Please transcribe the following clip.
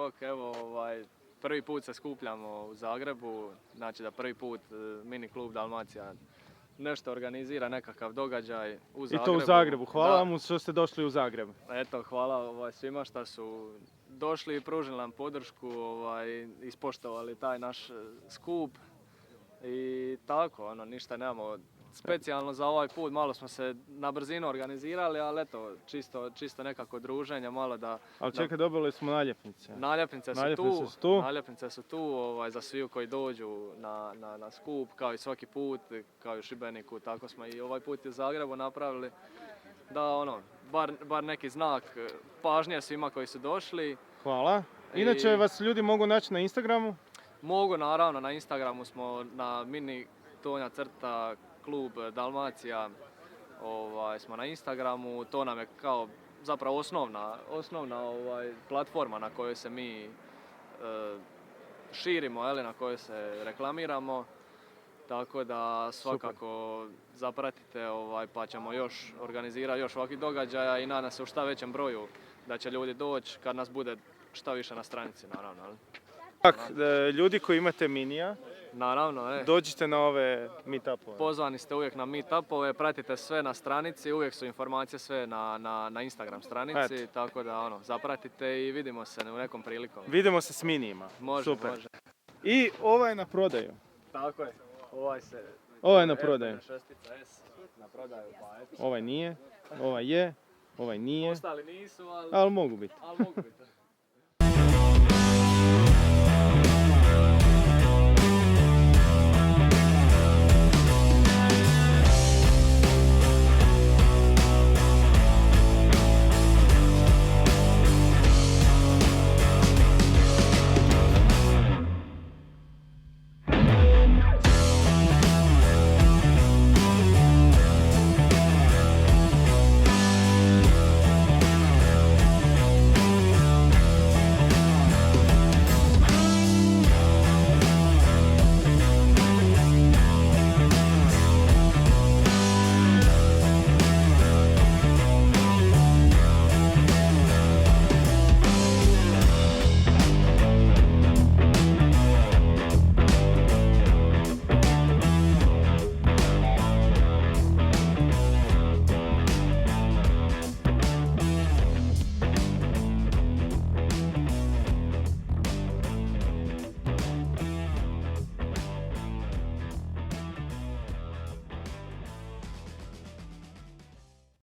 bok, evo prvi put se skupljamo u Zagrebu, znači da prvi put mini klub Dalmacija nešto organizira, nekakav događaj u Zagrebu. I to u Zagrebu, hvala vam što ste došli u Zagreb. Eto, hvala svima što su došli i pružili nam podršku, ispoštovali taj naš skup i tako, ništa nemamo specijalno za ovaj put, malo smo se na brzinu organizirali, ali eto, čisto nekako druženje, malo da... Ali čekaj, dobili smo naljepnice. Naljepnice su tu za sviju koji dođu na skup, kao i svaki put, kao i u Šibeniku, tako smo i ovaj put u Zagrebu napravili, da bar neki znak pažnje svima koji su došli. Hvala. Inače vas ljudi mogu naći na Instagramu? Mogu, naravno, na Instagramu smo na mini_klub Dalmacija, smo na Instagramu, to nam je kao zapravo osnovna platforma na kojoj se mi širimo, na kojoj se reklamiramo, tako da svakako zapratite, pa ćemo još organizirati još ovakvih događaja i nadam se u šta većem broju da će ljudi doći kad nas bude šta više na stranici, naravno. Ljudi koji imate minija, naravno, dođite na ove meetupove. Pozvani ste uvijek na meetupove, pratite sve na stranici, uvijek su informacije sve na Instagram stranici, tako da zapratite i vidimo se u nekom prilikom. Vidimo se s minijima. Može. I ovaj je na prodaju. Tako je, ovaj je na prodaju. Na prodaju, ovaj nije, ovaj je, ovaj nije. Ostali nisu, ali mogu biti.